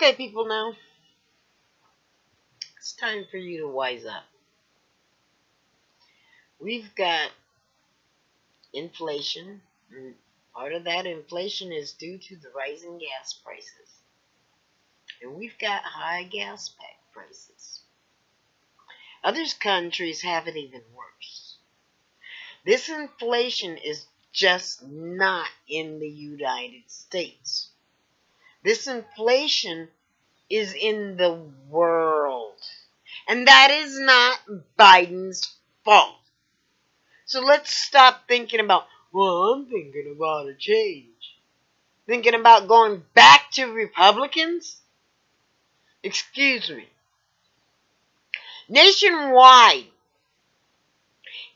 Okay, people, now it's time for you to wise up. We've got inflation, and part of that inflation is due to the rising gas prices. And we've got high gas prices. Other countries have it even worse. This inflation is just not in the United States. This inflation is in the world. And that is not Biden's fault. So let's stop thinking about, well, I'm thinking about a change. Thinking about going back to Republicans? Excuse me. Nationwide,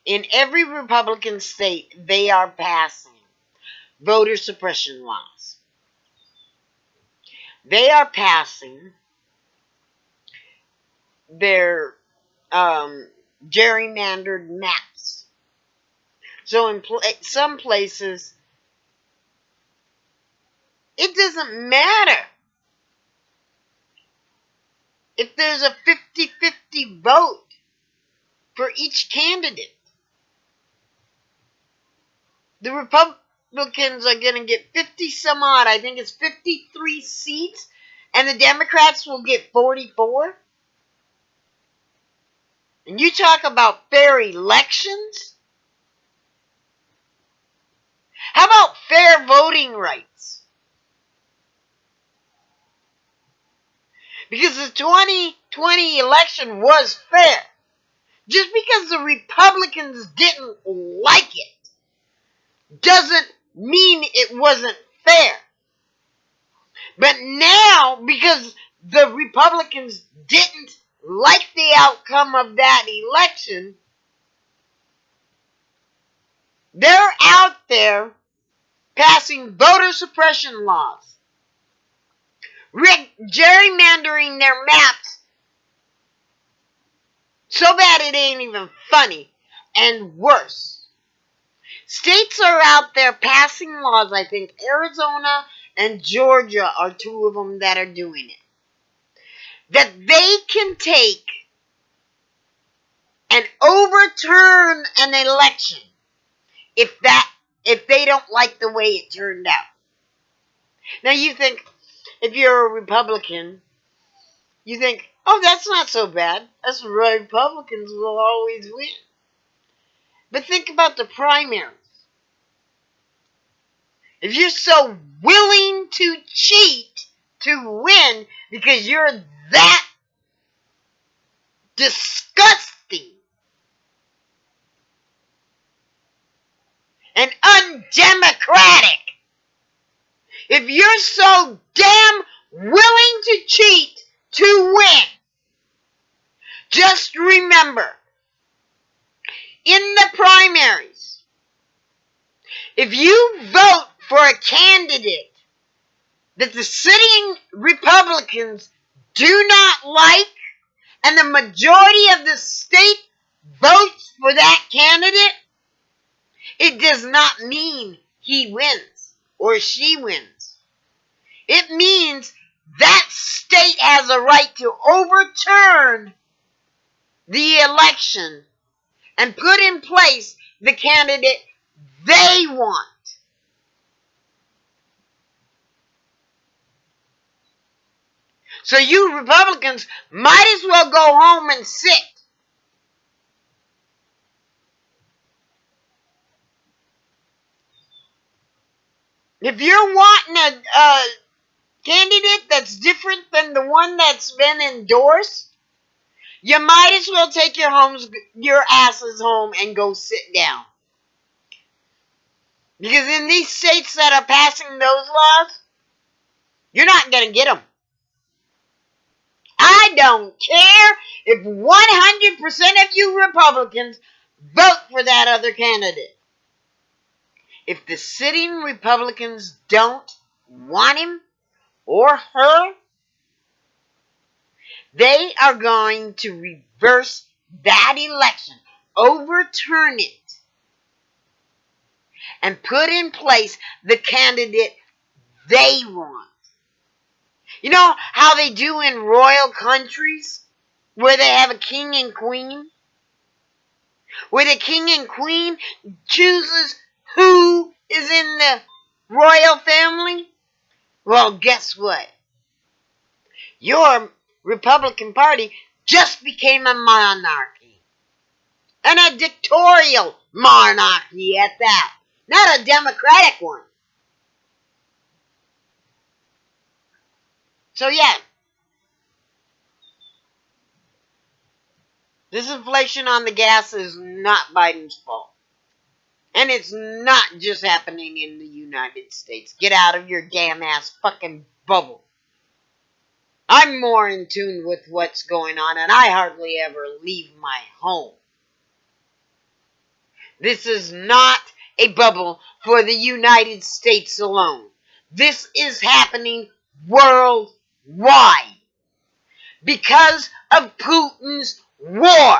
in every Republican state, they are passing voter suppression laws. They are passing their gerrymandered maps. So in some places, it doesn't matter if there's a 50-50 vote for each candidate. The Republicans are going to get 50 some odd, I think it's 53 seats, and the Democrats will get 44. And you talk about fair elections? How about fair voting rights? Because the 2020 election was fair. Just because the Republicans didn't like it doesn't mean it wasn't fair. But now, because the Republicans didn't like the outcome of that election, they're out there passing voter suppression laws, gerrymandering their maps so bad it ain't even funny, and worse. States are out there passing laws. I think Arizona and Georgia are two of them that are doing it. That they can take and overturn an election if they don't like the way it turned out. Now you think, if you're a Republican, you think, oh, that's not so bad. That's right, Republicans will always win. But think about the primaries. If you're so willing to cheat to win because you're that disgusting and undemocratic, if you're so damn willing to cheat to win, just remember, in the primaries, if you vote for a candidate that the sitting Republicans do not like, and the majority of the state votes for that candidate, it does not mean he wins or she wins. It means that state has a right to overturn the election and put in place the candidate they want. So you Republicans might as well go home and sit. If you're wanting a candidate that's different than the one that's been endorsed, you might as well take your asses home and go sit down. Because in these states that are passing those laws, you're not going to get them. I don't care if 100% of you Republicans vote for that other candidate. If the sitting Republicans don't want him or her, they are going to reverse that election, overturn it, and put in place the candidate they want. You know how they do in royal countries where they have a king and queen? Where the king and queen chooses who is in the royal family? Well, guess what? Your Republican Party just became a monarchy. And a dictatorial monarchy at that. Not a democratic one. So yeah, this inflation on the gas is not Biden's fault. And it's not just happening in the United States. Get out of your damn ass fucking bubble. I'm more in tune with what's going on, and I hardly ever leave my home. This is not a bubble for the United States alone. This is happening worldwide because of Putin's war.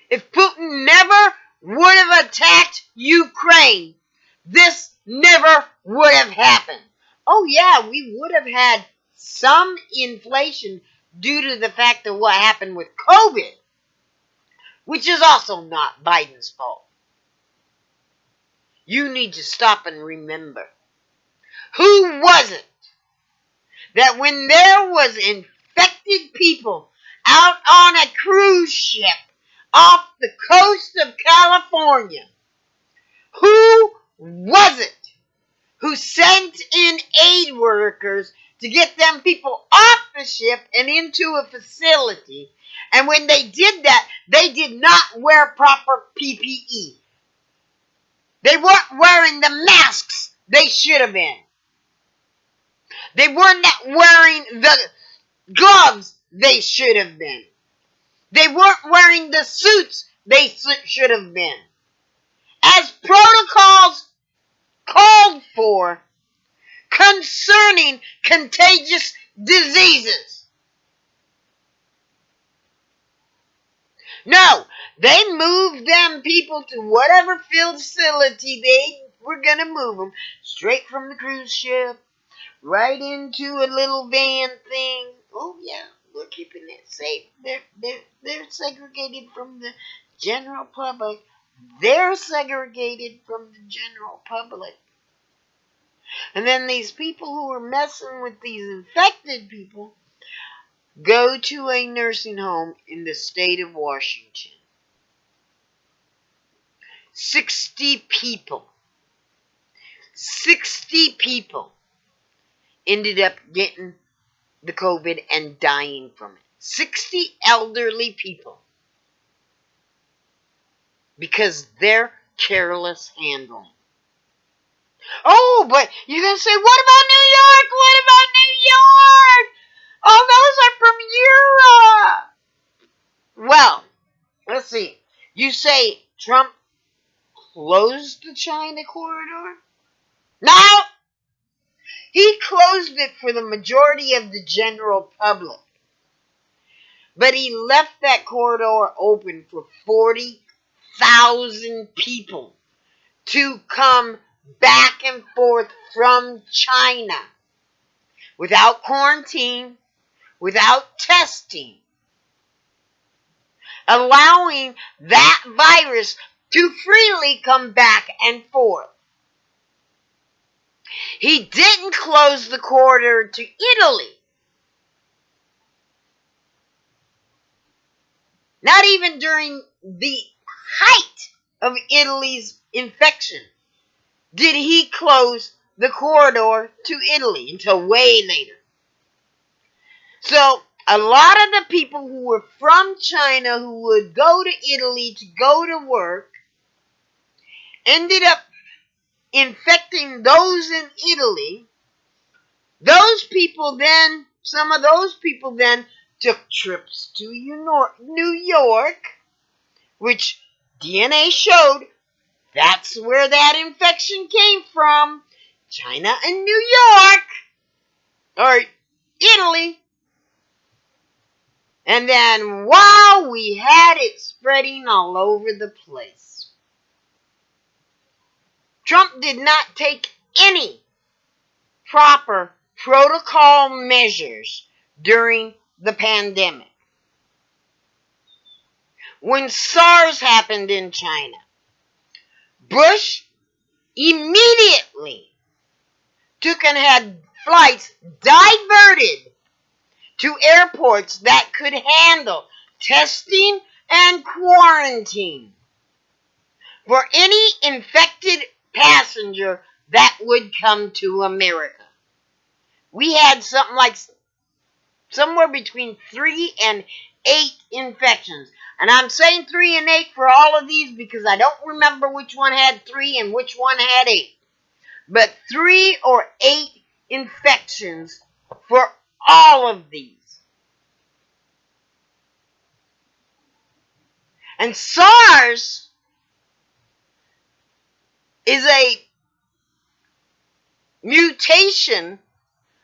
If Putin never would have attacked Ukraine, this never would have happened. Oh yeah, we would have had some inflation due to the fact of what happened with COVID, which is also not Biden's fault. You need to stop and remember. Who was it that when there was infected people out on a cruise ship off the coast of California, who was it who sent in aid workers to get them people off the ship and into a facility? And when they did that, they did not wear proper PPE. They weren't wearing the masks they should have been. They were not wearing the gloves they should have been. They weren't wearing the suits they should have been. As protocols called for concerning contagious diseases. No, they moved them people to whatever facility they were going to move them, straight from the cruise ship, right into a little van thing. Oh yeah, we're keeping it safe. They're segregated from the general public. They're segregated from the general public. And then these people who are messing with these infected people go to a nursing home in the state of Washington. 60 people ended up getting the COVID and dying from it. 60 elderly people. Because they're careless handling. Oh, but you're going to say, what about New York? What about New York? Oh, those are from Europe. Well, let's see. You say Trump closed the China corridor? No! He closed it for the majority of the general public. But he left that corridor open for 40,000 people to come back and forth from China without quarantine, without testing, allowing that virus to freely come back and forth. He didn't close the corridor to Italy. Not even during the height of Italy's infection did he close the corridor to Italy until way later. So, a lot of the people who were from China who would go to Italy to go to work ended up infecting those in Italy. Some of those people then took trips to New York, which DNA showed that's where that infection came from. China and New York, or Italy. And then, wow, we had it spreading all over the place. Trump did not take any proper protocol measures during the pandemic. When SARS happened in China, Bush immediately took and had flights diverted to airports that could handle testing and quarantine for any infected passenger that would come to America. We had something like somewhere between 3 and 8 infections. And I'm saying 3 and 8 for all of these because I don't remember which one had 3 and which one had 8. But 3 or 8 infections for all of these. And SARS is a mutation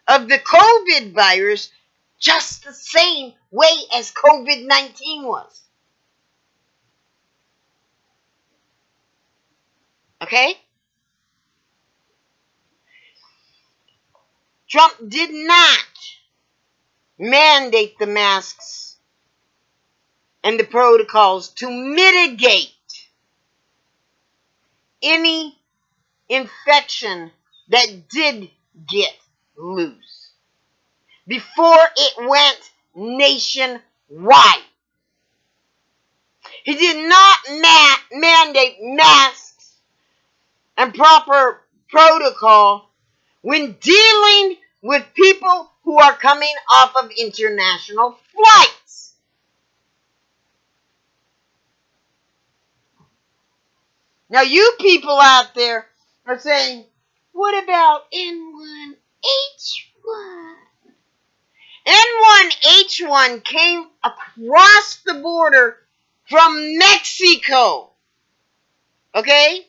of the COVID virus just the same way as COVID-19 was. Okay? Trump did not mandate the masks and the protocols to mitigate any infection that did get loose before it went nationwide. He did not mandate masks and proper protocol when dealing with people who are coming off of international flights. Now, you people out there are saying, what about N1H1? N1H1 came across the border from Mexico. Okay?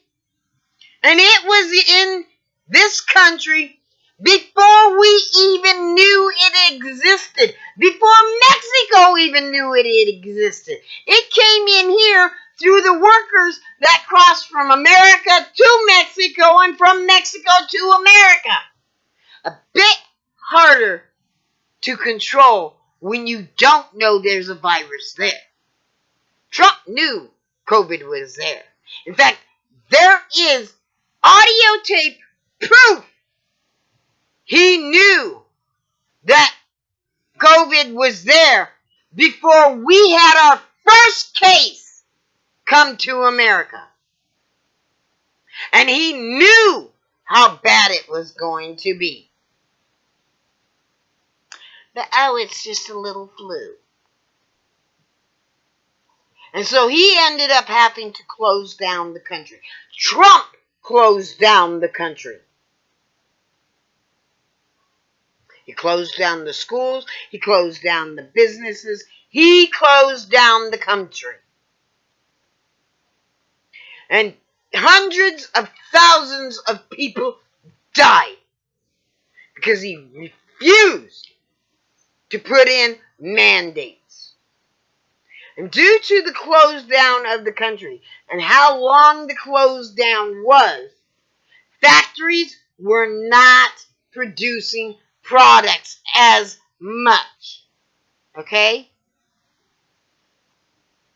And it was in this country before we even knew it existed. Before Mexico even knew it existed. It came in here through the workers that crossed from America to Mexico and from Mexico to America. A bit harder to control when you don't know there's a virus there. Trump knew COVID was there. In fact, there is audio tape proof he knew that COVID was there before we had our first case come to America. And he knew how bad it was going to be. But it's just a little flu. And so he ended up having to close down the country. Trump closed down the country. He closed down the schools. He closed down the businesses. He closed down the country. And hundreds of thousands of people died because he refused to put in mandates. And due to the close down of the country and how long the close down was, factories were not producing products as much. Okay?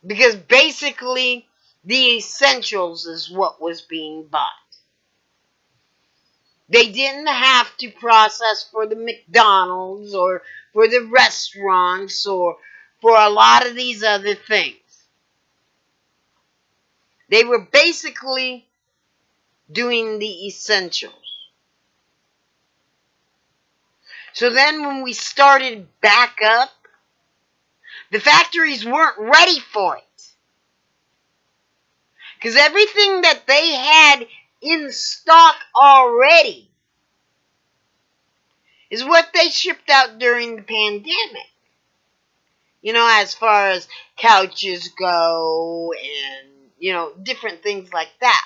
Because basically the essentials is what was being bought. They didn't have to process for the McDonald's or for the restaurants or for a lot of these other things. They were basically doing the essentials. So then when we started back up, the factories weren't ready for it. Because everything that they had in stock already is what they shipped out during the pandemic. You know, as far as couches go and, different things like that.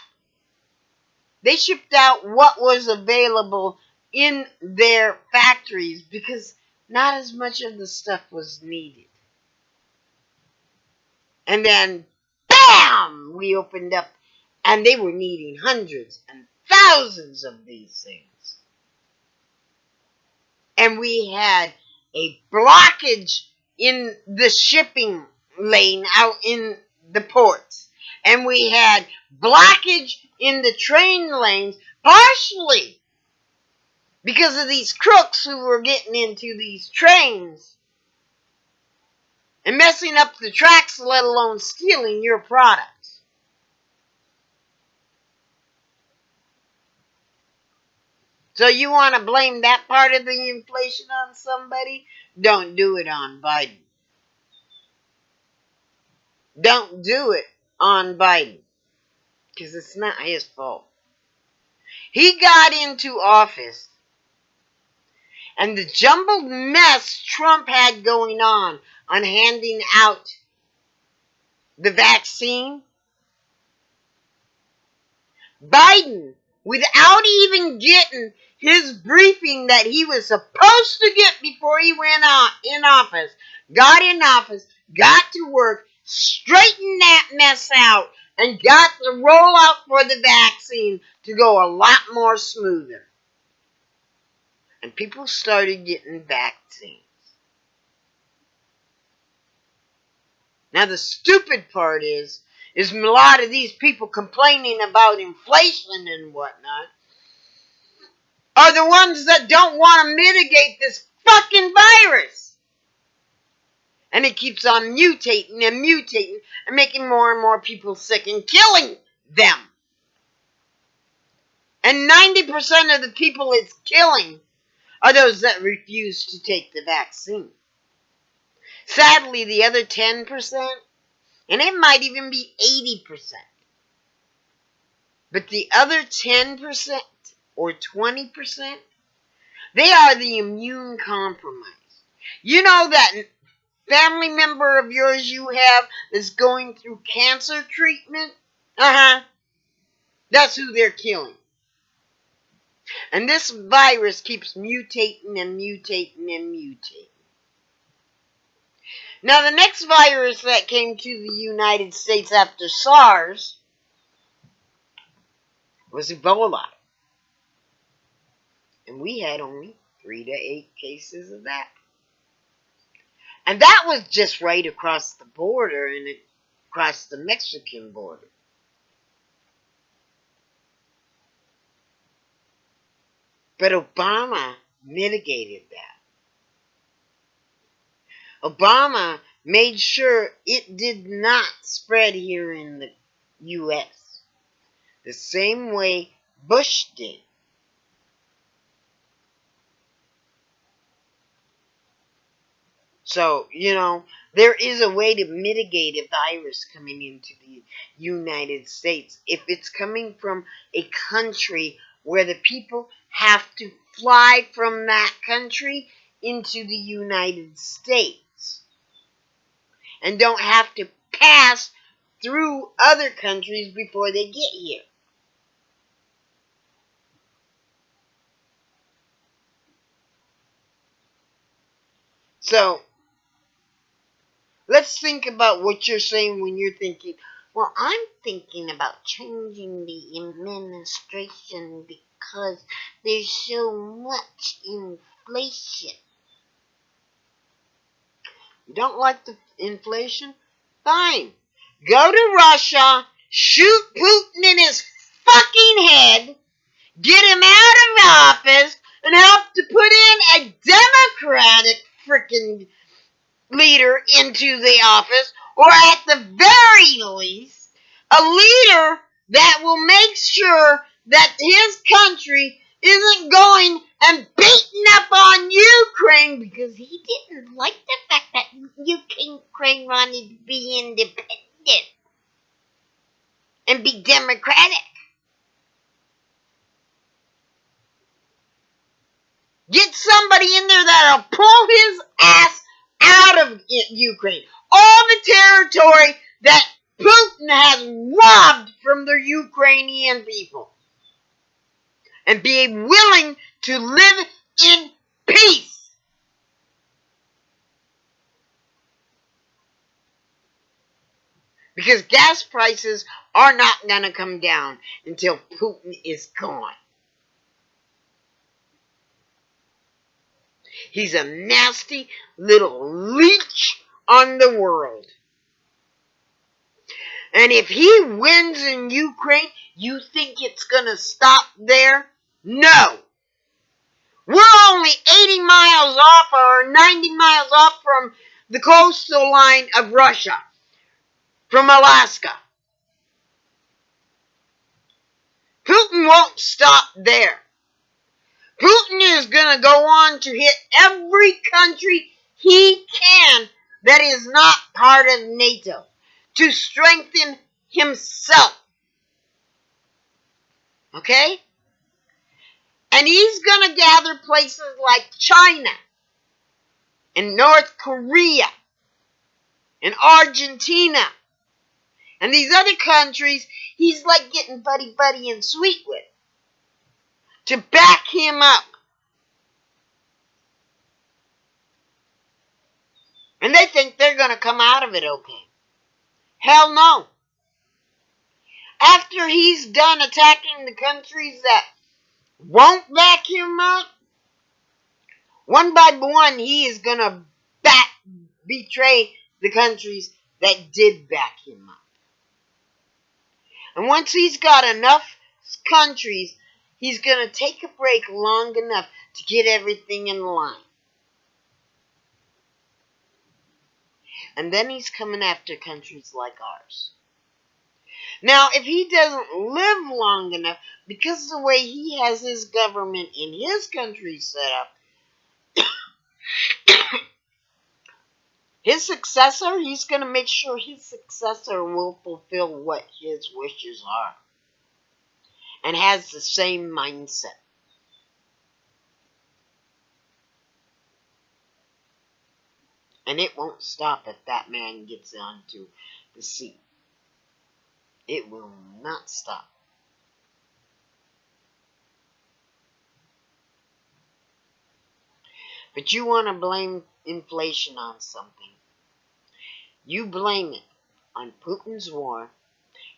They shipped out what was available in their factories because not as much of the stuff was needed. And then, bam! We opened up and they were needing hundreds and thousands of these things. And we had a blockage in the shipping lane out in the ports. And we had blockage in the train lanes, partially because of these crooks who were getting into these trains and messing up the tracks, let alone stealing your products. So you want to blame that part of the inflation on somebody? Don't do it on Biden. Don't do it on Biden. Because it's not his fault. He got into office, and the jumbled mess Trump had going on handing out the vaccine, Biden, without even getting his briefing that he was supposed to get before he went in office, got in office, got to work, straightened that mess out, and got the rollout for the vaccine to go a lot more smoother. And people started getting vaccines. Now the stupid part is a lot of these people complaining about inflation and whatnot are the ones that don't want to mitigate this fucking virus. And it keeps on mutating and mutating and making more and more people sick and killing them. And 90% of the people it's killing are those that refuse to take the vaccine. Sadly, the other 10%, and it might even be 80%, but the other 10% or 20%, they are the immune compromised. You know that family member of yours you have that's going through cancer treatment? That's who they're killing. And this virus keeps mutating and mutating and mutating. Now, the next virus that came to the United States after SARS was Ebola. And we had only 3 to 8 cases of that. And that was just right across the border and across the Mexican border. But Obama mitigated that. Obama made sure it did not spread here in the U.S. the same way Bush did. So, there is a way to mitigate a virus coming into the United States if it's coming from a country where the people have to fly from that country into the United States and don't have to pass through other countries before they get here. So, let's think about what you're saying when you're thinking, well, I'm thinking about changing the administration because there's so much inflation. You don't like the inflation? Fine. Go to Russia, shoot Putin in his fucking head, get him out of office, and help to put in a Democratic freaking leader into the office, or at the very least, a leader that will make sure that his country isn't going and beating up on Ukraine because he didn't like the fact that Ukraine wanted to be independent and be democratic. Get somebody in there that'll pull his ass out of Ukraine. All the territory that Putin has robbed from the Ukrainian people. And be willing to live in peace. Because gas prices are not going to come down until Putin is gone. He's a nasty little leech on the world. And if he wins in Ukraine, you think it's going to stop there? No. We're only 80 miles off or 90 miles off from the coastal line of Russia, from Alaska. Putin won't stop there. Putin is going to go on to hit every country he can that is not part of NATO to strengthen himself. Okay? And he's going to gather places like China and North Korea and Argentina and these other countries he's like getting buddy and sweet with to back him up. And they think they're going to come out of it okay. Hell no. After he's done attacking the countries that won't back him up, one by one he is going to betray the countries that did back him up. And once he's got enough countries, he's going to take a break long enough to get everything in line. And then he's coming after countries like ours. Now, if he doesn't live long enough, because of the way he has his government in his country set up, his successor, he's going to make sure his successor will fulfill what his wishes are. And has the same mindset. And it won't stop if that man gets onto the seat. It will not stop. But you want to blame inflation on something. You blame it on Putin's war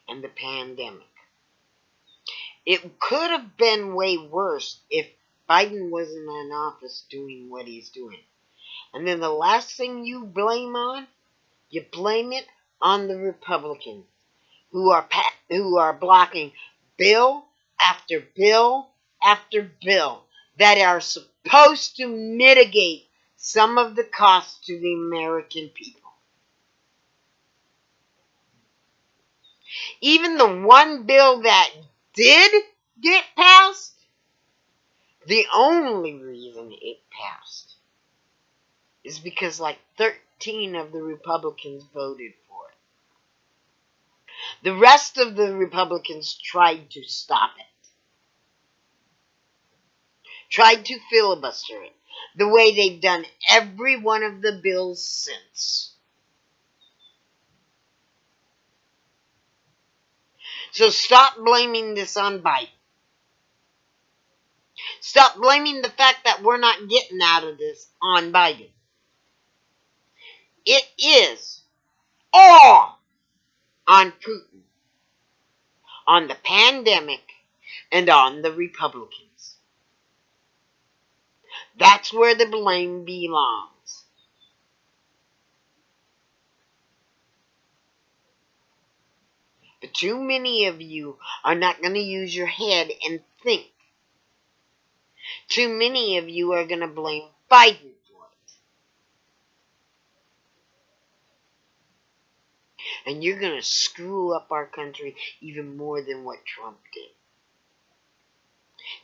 and the pandemic. It could have been way worse if Biden wasn't in office doing what he's doing. And then the last thing you blame on, you blame it on the Republicans who are blocking bill after bill after bill that are supposed to mitigate some of the costs to the American people. Even the one bill that did get passed, the only reason it passed is because like 13 of the Republicans voted for it. The rest of the Republicans tried to stop it. Tried to filibuster it. The way they've done every one of the bills since. So stop blaming this on Biden. Stop blaming the fact that we're not getting out of this on Biden. It is all on Putin, on the pandemic, and on the Republicans. That's where the blame belongs. But too many of you are not going to use your head and think. Too many of you are going to blame Biden for it. And you're going to screw up our country even more than what Trump did.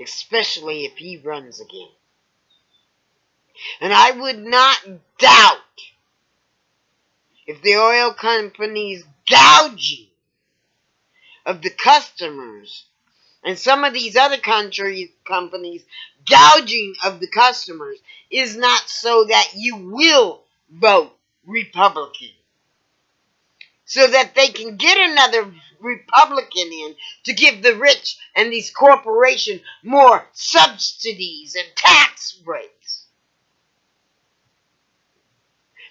Especially if he runs again. And I would not doubt if the oil companies gouging of the customers and some of these other companies gouging of the customers is not so that you will vote Republican. So that they can get another Republican in to give the rich and these corporations more subsidies and tax breaks.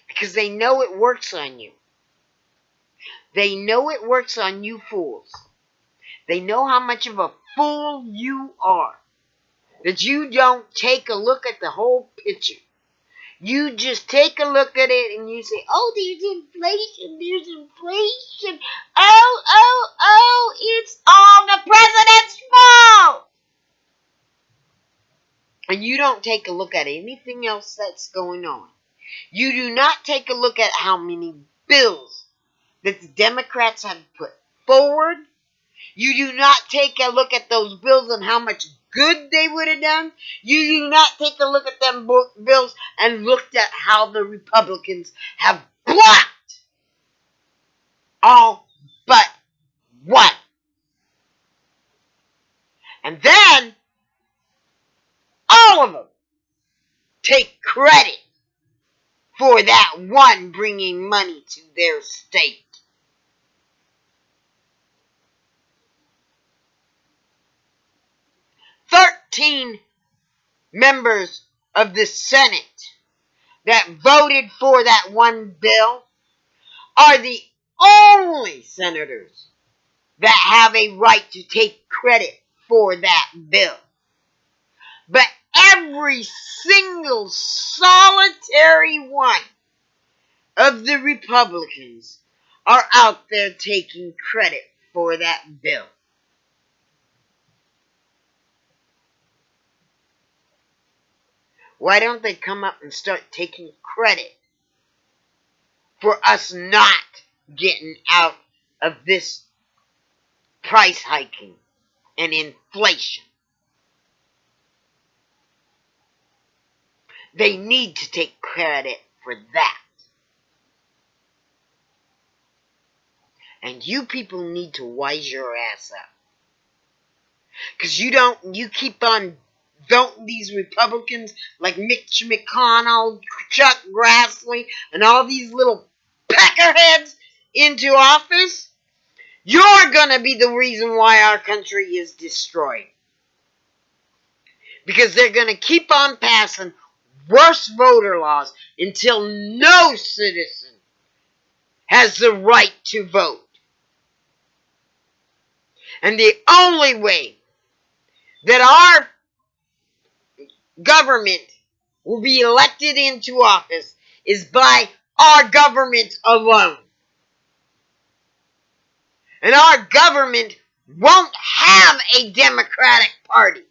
Because they know it works on you. They know it works on you fools. They know how much of a fool you are. That you don't take a look at the whole picture. You just take a look at it and you say, oh, there's inflation. Oh, it's all the president's fault. And you don't take a look at anything else that's going on. You do not take a look at how many bills that the Democrats have put forward. You do not take a look at those bills and how much good they would have done. You do not take a look at them bills and looked at how the Republicans have blocked all but one. And then all of them take credit for that one bringing money to their state. 13 members of the Senate that voted for that one bill are the only senators that have a right to take credit for that bill. But every single solitary one of the Republicans are out there taking credit for that bill. Why don't they come up and start taking credit for us not getting out of this price hiking and inflation? They need to take credit for that. And you people need to wise your ass up. Because you keep on voting these Republicans like Mitch McConnell, Chuck Grassley, and all these little peckerheads into office. You're going to be the reason why our country is destroyed. Because they're going to keep on passing worse voter laws until no citizen has the right to vote. And the only way that our government will be elected into office is by our government alone. And our government won't have a Democratic Party.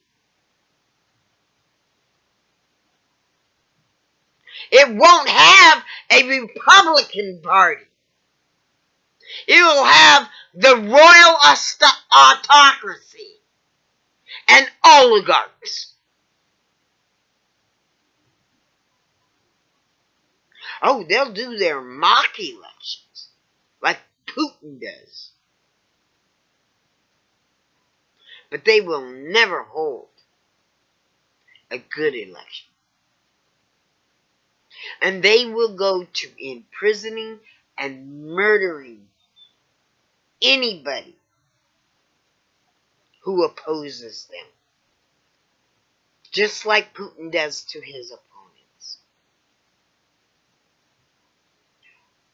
It won't have a Republican Party. It will have the royal autocracy and oligarchs. Oh, they'll do their mock elections like Putin does. But they will never hold a good election. And they will go to imprisoning and murdering anybody who opposes them. Just like Putin does to his opponents.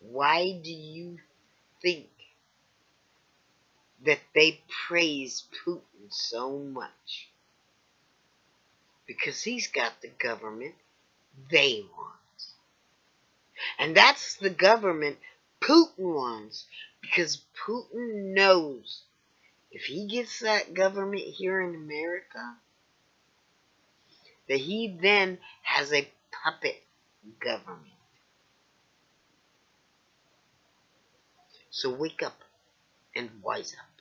Why do you think that they praise Putin so much? Because he's got the government they want. And that's the government Putin wants. Because Putin knows if he gets that government here in America, that he then has a puppet government. So wake up and wise up.